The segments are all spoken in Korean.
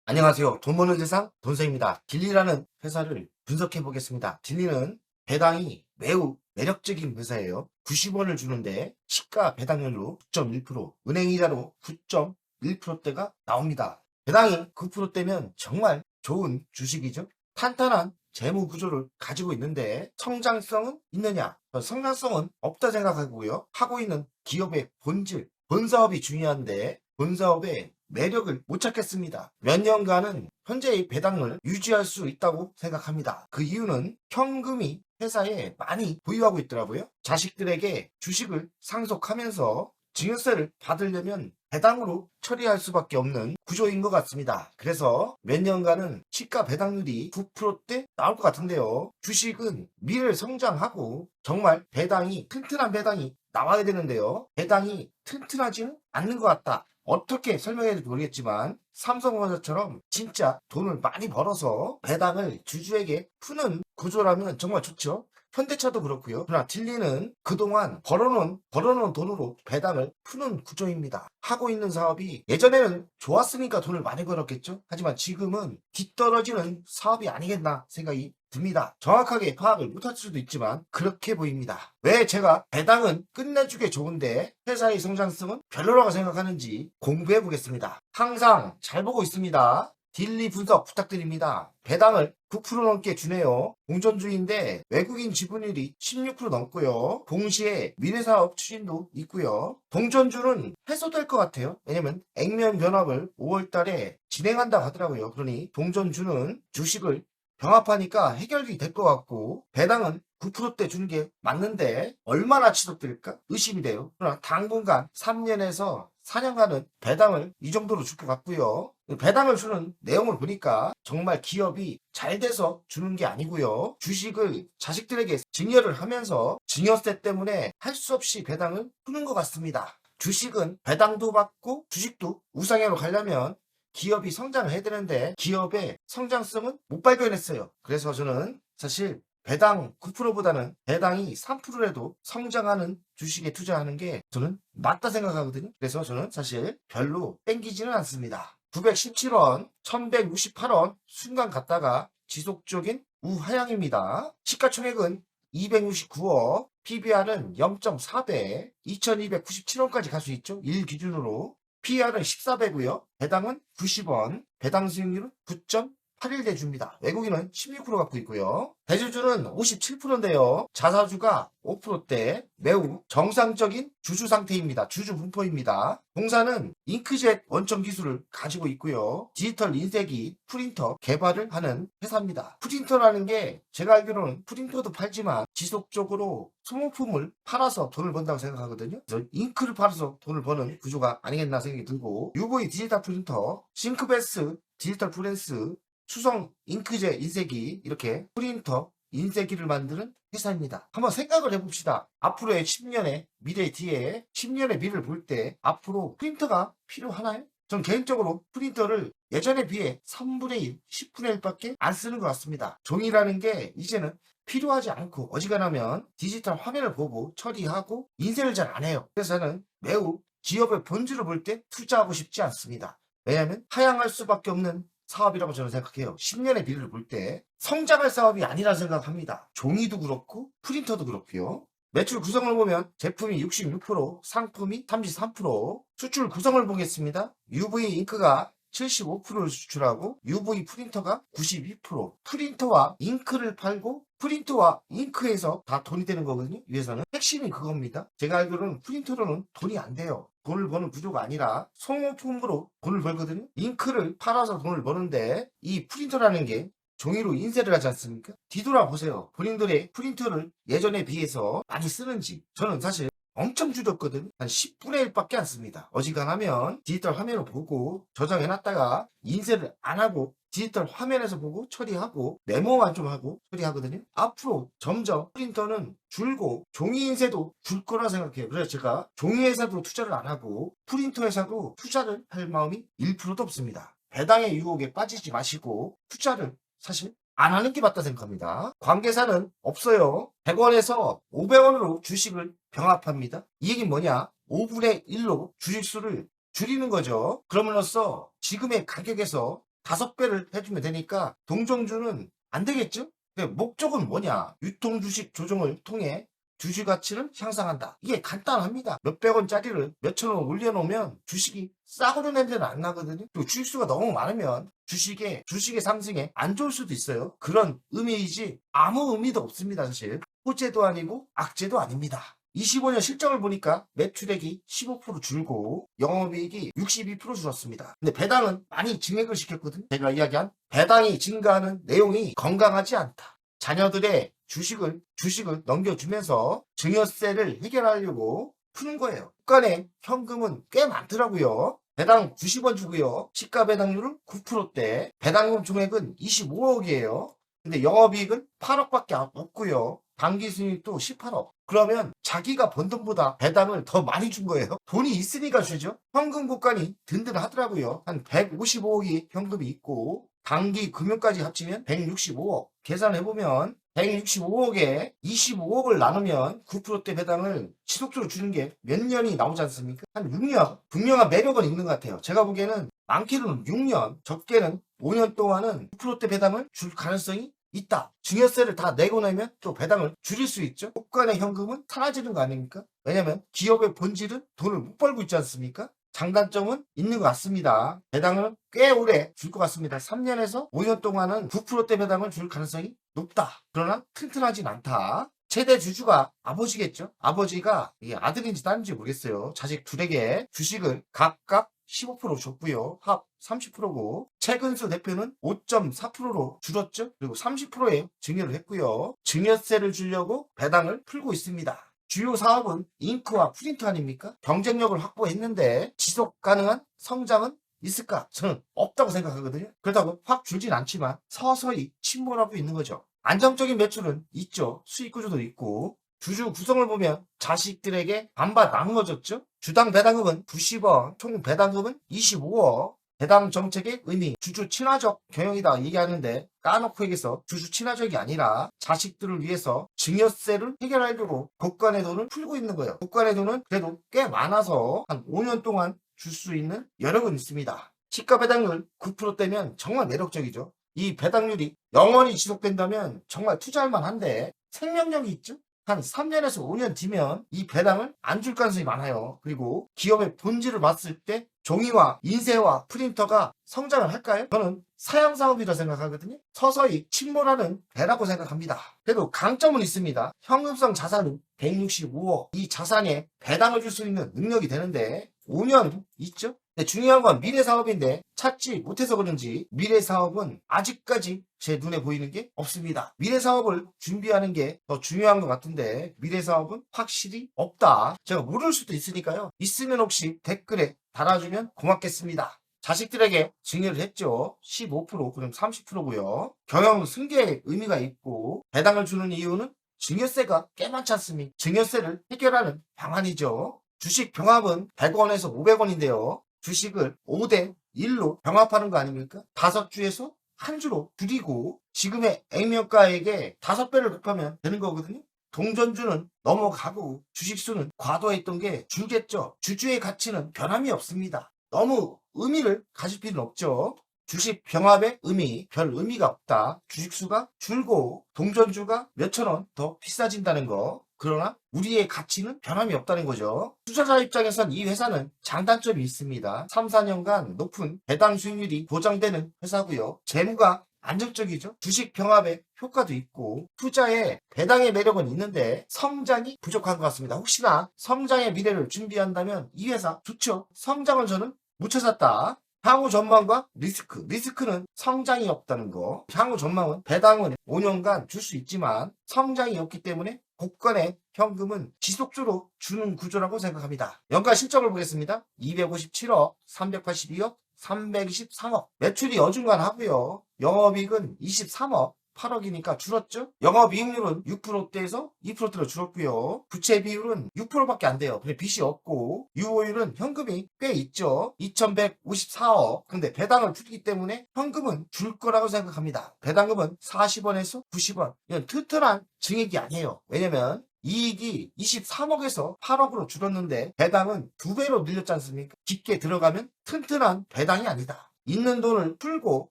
안녕하세요. 돈 버는 세상 돈쌤입니다. 딜리라는 회사를 분석해 보겠습니다. 딜리는 배당이 매우 매력적인 회사예요. 90원을 주는데 시가 배당률로 9.1%, 은행이자로 9.1%대가 나옵니다. 배당이 9%대면 정말 좋은 주식이죠. 탄탄한 재무 구조를 가지고 있는데 성장성은 있느냐? 성장성은 없다 생각하고요. 하고 있는 기업의 본질, 본사업이 중요한데 본사업의 매력을 못 찾겠습니다. 몇 년간은 현재의 배당을 유지할 수 있다고 생각합니다. 그 이유는 현금이 회사에 많이 보유하고 있더라고요. 자식들에게 주식을 상속하면서 증여세를 받으려면 배당으로 처리할 수밖에 없는 구조인 것 같습니다. 그래서 몇 년간은 시가 배당률이 9%대 나올 것 같은데요. 주식은 미래를 성장하고 정말 배당이 튼튼한 배당이 나와야 되는데요. 배당이 튼튼하지는 않는 것 같다. 어떻게 설명해야 될지 모르겠지만 삼성화재처럼 진짜 돈을 많이 벌어서 배당을 주주에게 푸는 구조라면 정말 좋죠. 현대차도 그렇고요. 그러나 딜리는 그동안 벌어놓은 돈으로 배당을 푸는 구조입니다. 하고 있는 사업이 예전에는 좋았으니까 돈을 많이 벌었겠죠. 하지만 지금은 뒤떨어지는 사업이 아니겠나 생각이 듭니다. 정확하게 파악을 못할 수도 있지만 그렇게 보입니다. 왜 제가 배당은 끝내주게 좋은데 회사의 성장성은 별로라고 생각하는지 공부해 보겠습니다. 항상 잘 보고 있습니다. 딜리 분석 부탁드립니다. 배당을 9% 넘게 주네요. 공존주의인데 외국인 지분율이 16% 넘고요. 동시에 미래사업 추진도 있고요. 동전주는 해소될 것 같아요. 왜냐면 액면 변압을 5월 달에 진행한다고 하더라고요. 그러니 동전주는 주식을 병합하니까 해결이 될 것 같고 배당은 9%대 주는 게 맞는데 얼마나 지속될까 의심이 돼요. 그러나 당분간 3년에서 4년간은 배당을 이 정도로 줄 것 같고요. 배당을 주는 내용을 보니까 정말 기업이 잘 돼서 주는 게 아니고요. 주식을 자식들에게 증여를 하면서 증여세 때문에 할 수 없이 배당을 푸는 것 같습니다. 주식은 배당도 받고 주식도 우상향으로 가려면 기업이 성장을 해야 되는데 기업의 성장성은 못 발견했어요. 그래서 저는 사실 배당 9%보다는 배당이 3%라도 성장하는 주식에 투자하는 게 저는 맞다 생각하거든요. 그래서 저는 사실 별로 땡기지는 않습니다. 917원, 1168원 순간 갔다가 지속적인 우하향입니다. 시가총액은 269억, PBR은 0.4배, 2297원까지 갈 수 있죠. 일 기준으로. PR은 14배고요. 배당은 90원, 배당 수익률은 9.81대 줍니다. 외국인은 16% 갖고 있고요. 대주주는 57%인데요. 자사주가 5%대 매우 정상적인 주주 상태입니다. 주주 분포입니다. 공사는 잉크젯 원천 기술을 가지고 있고요. 디지털 인쇄기 프린터 개발을 하는 회사입니다. 프린터라는 게 제가 알기로는 프린터도 팔지만 지속적으로 소모품을 팔아서 돈을 번다고 생각하거든요. 그래서 잉크를 팔아서 돈을 버는 구조가 아니겠나 생각이 들고 UV 디지털 프린터, 싱크베스 디지털 프렌스, 수성 잉크젯 인쇄기 이렇게 프린터 인쇄기를 만드는 회사입니다. 한번 생각을 해봅시다. 앞으로의 10년의 미래 뒤에 10년의 미래를 볼 때 앞으로 프린터가 필요하나요? 전 개인적으로 프린터를 예전에 비해 3분의 1, 10분의 1밖에 안 쓰는 것 같습니다. 종이라는 게 이제는 필요하지 않고 어지간하면 디지털 화면을 보고 처리하고 인쇄를 잘 안 해요. 그래서 저는 매우 기업의 본질을 볼 때 투자하고 싶지 않습니다. 왜냐하면 하향할 수밖에 없는 사업이라고 저는 생각해요. 10년의 미래를 볼 때 성장할 사업이 아니라 생각합니다. 종이도 그렇고 프린터도 그렇고요. 매출 구성을 보면 제품이 66%, 상품이 33%, 수출 구성을 보겠습니다. UV 잉크가 75%를 수출하고 UV 프린터가 92%. 프린터와 잉크를 팔고 프린터와 잉크에서 다 돈이 되는 거거든요. 위에서는 핵심이 그겁니다. 제가 알기로는 프린터로는 돈이 안 돼요. 돈을 버는 구조가 아니라 소모품으로 돈을 벌거든요. 잉크를 팔아서 돈을 버는데 이 프린터라는 게 종이로 인쇄를 하지 않습니까? 뒤돌아보세요. 본인들의 프린터를 예전에 비해서 많이 쓰는지. 저는 사실 엄청 줄였거든요. 한 10분의 1밖에 안 씁니다. 어지간하면 디지털 화면을 보고 저장해놨다가 인쇄를 안 하고 디지털 화면에서 보고 처리하고 메모만 좀 하고 처리하거든요. 앞으로 점점 프린터는 줄고 종이 인쇄도 줄 거라 생각해요. 그래서 제가 종이 회사도 투자를 안 하고 프린터 회사도 투자를 할 마음이 1%도 없습니다. 배당의 유혹에 빠지지 마시고 투자를 사실 안 하는 게 맞다 생각합니다. 관계사는 없어요. 100원에서 500원으로 주식을 병합합니다. 이 얘기는 뭐냐? 5분의 1로 주식수를 줄이는 거죠. 그럼으로써 지금의 가격에서 5배를 해주면 되니까 동전주는 안 되겠죠? 근데 목적은 뭐냐? 유통주식 조정을 통해 주식 가치를 향상한다. 이게 간단합니다. 몇백 원짜리를 몇천 원 올려놓으면 주식이 싸구려 냄새는 안 나거든요. 또 주식수가 너무 많으면 주식의 상승에 안 좋을 수도 있어요. 그런 의미이지 아무 의미도 없습니다. 사실 호재도 아니고 악재도 아닙니다. 25년 실적을 보니까 매출액이 15% 줄고 영업이익이 62% 줄었습니다. 근데 배당은 많이 증액을 시켰거든요. 제가 이야기한 배당이 증가하는 내용이 건강하지 않다. 자녀들의 주식을 넘겨주면서 증여세를 해결하려고 푸는 거예요. 국간의 현금은 꽤 많더라고요. 배당 90원 주고요. 시가 배당률은 9%대, 배당금 총액은 25억이에요. 근데 영업이익은 8억밖에 없고요. 당기순이익도 18억. 그러면 자기가 번 돈보다 배당을 더 많이 준 거예요. 돈이 있으니까 주죠. 현금 국간이 든든하더라고요. 한 155억이 현금이 있고 당기 금융까지 합치면 165억. 계산해보면 165억에 25억을 나누면 9%대 배당을 지속적으로 주는 게 몇 년이 나오지 않습니까? 한 6년. 분명한 매력은 있는 것 같아요. 제가 보기에는 많게는 6년, 적게는 5년 동안은 9%대 배당을 줄 가능성이 있다. 증여세를 다 내고 나면 또 배당을 줄일 수 있죠. 국간의 현금은 사라지는 거 아닙니까? 왜냐면 기업의 본질은 돈을 못 벌고 있지 않습니까? 장단점은 있는 것 같습니다. 배당을 꽤 오래 줄 것 같습니다. 3년에서 5년 동안은 9%대 배당을 줄 가능성이 높다. 그러나 튼튼하진 않다. 최대 주주가 아버지겠죠. 아버지가 이게 아들인지 딸인지 모르겠어요. 자식 둘에게 주식을 각각 15% 줬고요. 합 30%고 최근수 대표는 5.4%로 줄었죠. 그리고 30%에 증여를 했고요. 증여세를 주려고 배당을 풀고 있습니다. 주요 사업은 잉크와 프린터 아닙니까? 경쟁력을 확보했는데 지속 가능한 성장은 있을까? 저는 없다고 생각하거든요. 그렇다고 확 줄진 않지만 서서히 침몰하고 있는 거죠. 안정적인 매출은 있죠. 수익 구조도 있고 주주 구성을 보면 자식들에게 반반 나누어졌죠. 주당 배당금은 90원, 총 배당금은 25억. 배당 정책의 의미, 주주 친화적 경영이다 얘기하는데 까놓고 얘기해서 주주 친화적이 아니라 자식들을 위해서 증여세를 해결하려고 국간의 돈을 풀고 있는 거예요. 국간의 돈은 그래도 꽤 많아서 한 5년 동안 줄 수 있는 여력은 있습니다. 시가 배당률 9%대면 정말 매력적이죠. 이 배당률이 영원히 지속된다면 정말 투자할 만한데 생명력이 있죠? 한 3년에서 5년 뒤면 이 배당을 안 줄 가능성이 많아요. 그리고 기업의 본질을 봤을 때 종이와 인쇄와 프린터가 성장을 할까요? 저는 사양사업이라 생각하거든요. 서서히 침몰하는 배라고 생각합니다. 그래도 강점은 있습니다. 현금성 자산은 165억. 이 자산에 배당을 줄 수 있는 능력이 되는데 5년 있죠? 근데 중요한 건 미래 사업인데 찾지 못해서 그런지 미래 사업은 아직까지 제 눈에 보이는 게 없습니다. 미래 사업을 준비하는 게 더 중요한 것 같은데 미래 사업은 확실히 없다. 제가 모를 수도 있으니까요. 있으면 혹시 댓글에 달아주면 고맙겠습니다. 자식들에게 증여를 했죠. 15% 그럼 30%고요. 경영 승계의 의미가 있고 배당을 주는 이유는 증여세가 꽤 많지 않습니까? 증여세를 해결하는 방안이죠. 주식 병합은 100원에서 500원인데요. 주식을 5대 1로 병합하는 거 아닙니까? 5주에서 한 주로 줄이고 지금의 액면가액에 5배를 곱하면 되는 거거든요. 동전주는 넘어가고 주식수는 과도했던 게 줄겠죠. 주주의 가치는 변함이 없습니다. 너무 의미를 가질 필요는 없죠. 주식 병합의 의미, 별 의미가 없다. 주식수가 줄고 동전주가 몇천 원 더 비싸진다는 거. 그러나 우리의 가치는 변함이 없다는 거죠. 투자자 입장에선 이 회사는 장단점이 있습니다. 3, 4년간 높은 배당 수익률이 보장되는 회사고요. 재무가 안정적이죠. 주식 병합의 효과도 있고 투자에 배당의 매력은 있는데 성장이 부족한 것 같습니다. 혹시나 성장의 미래를 준비한다면 이 회사 좋죠. 성장은 저는 못 찾았다. 향후 전망과 리스크는 성장이 없다는 거. 향후 전망은 배당은 5년간 줄 수 있지만 성장이 없기 때문에 국간의 현금은 지속적으로 주는 구조라고 생각합니다. 연간 실적을 보겠습니다. 257억, 382억, 323억. 매출이 어중간하고요. 영업이익은 23억. 8억이니까 줄었죠? 영업이익률은 6%대에서 2%로 줄었고요. 부채 비율은 6%밖에 안 돼요. 근데 빚이 없고 유효율은 현금이 꽤 있죠. 2154억. 근데 배당을 풀기 때문에 현금은 줄 거라고 생각합니다. 배당금은 40원에서 90원. 이건 튼튼한 증액이 아니에요. 왜냐면 이익이 23억에서 8억으로 줄었는데 배당은 2배로 늘렸지 않습니까? 깊게 들어가면 튼튼한 배당이 아니다. 있는 돈을 풀고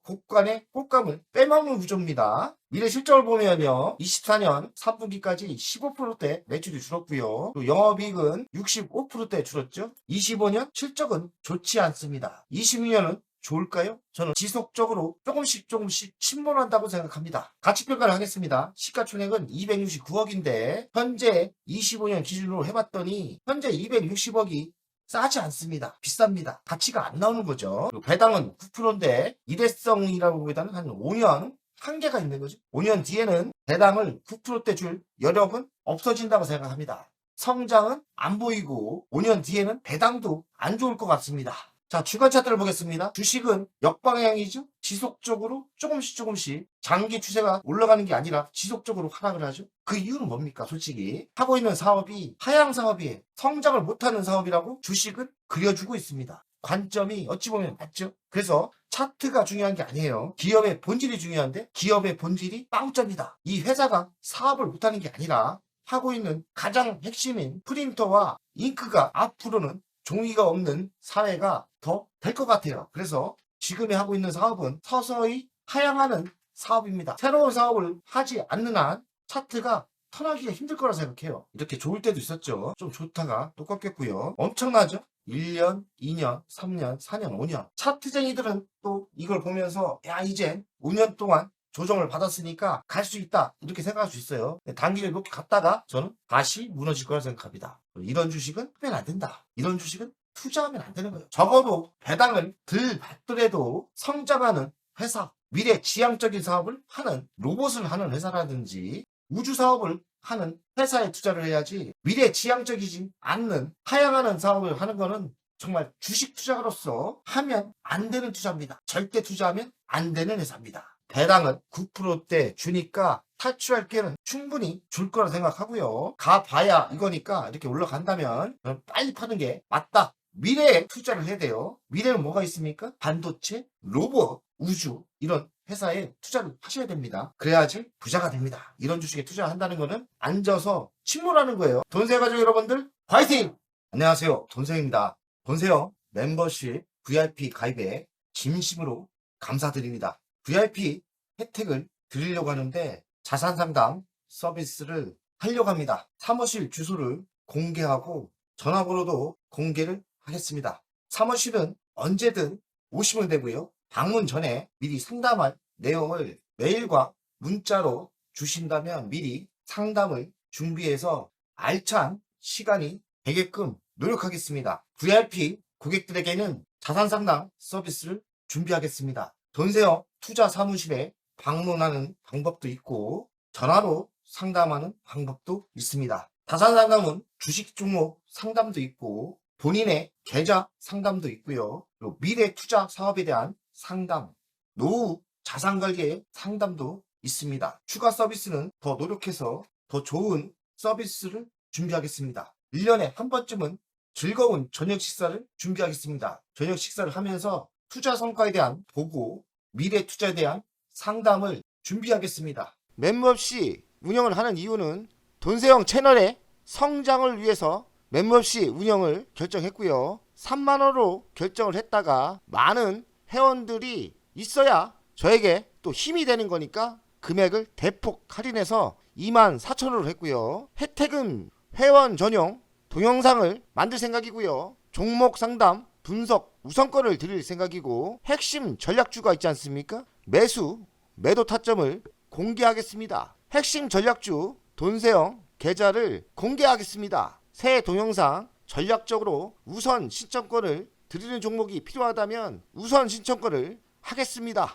곳간의 꽃감을 빼먹는 구조입니다. 미래 실적을 보면요. 24년 3분기까지 15%대 매출이 줄었고요. 또 영업이익은 65%대 줄었죠. 25년 실적은 좋지 않습니다. 26년은 좋을까요? 저는 지속적으로 조금씩 침몰한다고 생각합니다. 가치평가를 하겠습니다. 시가총액은 269억인데 현재 25년 기준으로 해봤더니 현재 260억이 싸지 않습니다. 비쌉니다. 가치가 안 나오는 거죠. 그리고 배당은 9%인데 일회성이라고 보기보다는 한 5년 한계가 있는 거죠. 5년 뒤에는 배당을 9%대 줄 여력은 없어진다고 생각합니다. 성장은 안 보이고 5년 뒤에는 배당도 안 좋을 것 같습니다. 자, 주간 차트를 보겠습니다. 주식은 역방향이죠. 지속적으로 조금씩 장기 추세가 올라가는 게 아니라 지속적으로 하락을 하죠. 그 이유는 뭡니까? 솔직히 하고 있는 사업이 하향 사업이에요. 성장을 못하는 사업이라고 주식은 그려주고 있습니다. 관점이 어찌 보면 맞죠. 그래서 차트가 중요한 게 아니에요. 기업의 본질이 중요한데 기업의 본질이 빵점이다. 이 회사가 사업을 못하는 게 아니라 하고 있는 가장 핵심인 프린터와 잉크가 앞으로는 종이가 없는 사회가 더 될 것 같아요. 그래서 지금에 하고 있는 사업은 서서히 하향하는 사업입니다. 새로운 사업을 하지 않는 한 차트가 턴하기가 힘들 거라 생각해요. 이렇게 좋을 때도 있었죠. 좀 좋다가 또 꺾였고요. 엄청나죠? 1년, 2년, 3년, 4년, 5년. 차트쟁이들은 또 이걸 보면서 야 이제 5년 동안 조정을 받았으니까 갈 수 있다 이렇게 생각할 수 있어요. 단기를 이렇게 갔다가 저는 다시 무너질 거라 생각합니다. 이런 주식은 하면 안 된다. 이런 주식은 투자하면 안 되는 거예요. 적어도 배당을 덜 받더라도 성장하는 회사, 미래 지향적인 사업을 하는 로봇을 하는 회사라든지 우주 사업을 하는 회사에 투자를 해야지 미래 지향적이지 않는 하향하는 사업을 하는 거는 정말 주식 투자가로서 하면 안 되는 투자입니다. 절대 투자하면 안 되는 회사입니다. 배당은 9%대 주니까 탈출할 기회는 충분히 줄 거라 생각하고요. 가봐야 이거니까 이렇게 올라간다면 빨리 파는 게 맞다. 미래에 투자를 해야 돼요. 미래는 뭐가 있습니까? 반도체, 로봇, 우주 이런 회사에 투자를 하셔야 됩니다. 그래야지 부자가 됩니다. 이런 주식에 투자한다는 거는 앉아서 침몰하는 거예요. 돈세 가족 여러분들 화이팅! 안녕하세요. 돈세입니다. 돈세요 멤버십 VIP 가입에 진심으로 감사드립니다. VIP 혜택을 드리려고 하는데 자산상담 서비스를 하려고 합니다. 사무실 주소를 공개하고 전화번호도 공개를 하겠습니다. 사무실은 언제든 오시면 되고요. 방문 전에 미리 상담할 내용을 메일과 문자로 주신다면 미리 상담을 준비해서 알찬 시간이 되게끔 노력하겠습니다. VIP 고객들에게는 자산상담 서비스를 준비하겠습니다. 돈세요 투자 사무실에 방문하는 방법도 있고 전화로 상담하는 방법도 있습니다. 자산상담은 주식 종목 상담도 있고 본인의 계좌 상담도 있고요. 그리고 미래 투자 사업에 대한 상담, 노후 자산관리의 상담도 있습니다. 추가 서비스는 더 노력해서 더 좋은 서비스를 준비하겠습니다. 1년에 한 번쯤은 즐거운 저녁 식사를 준비하겠습니다. 저녁 식사를 하면서 투자 성과에 대한 보고 미래 투자에 대한 상담을 준비하겠습니다. 멤버십 운영을 하는 이유는 돈세형 채널의 성장을 위해서 멤버십 운영을 결정했고요. 3만원으로 결정을 했다가 많은 회원들이 있어야 저에게 또 힘이 되는 거니까 금액을 대폭 할인해서 24,000원으로 했고요. 혜택은 회원 전용 동영상을 만들 생각이고요. 종목 상담 분석 우선권을 드릴 생각이고 핵심 전략주가 있지 않습니까? 매수 매도 타점을 공개하겠습니다. 핵심 전략주 돈세형 계좌를 공개하겠습니다. 새 동영상 전략적으로 우선 신청권을 드리는 종목이 필요하다면 우선 신청권을 하겠습니다.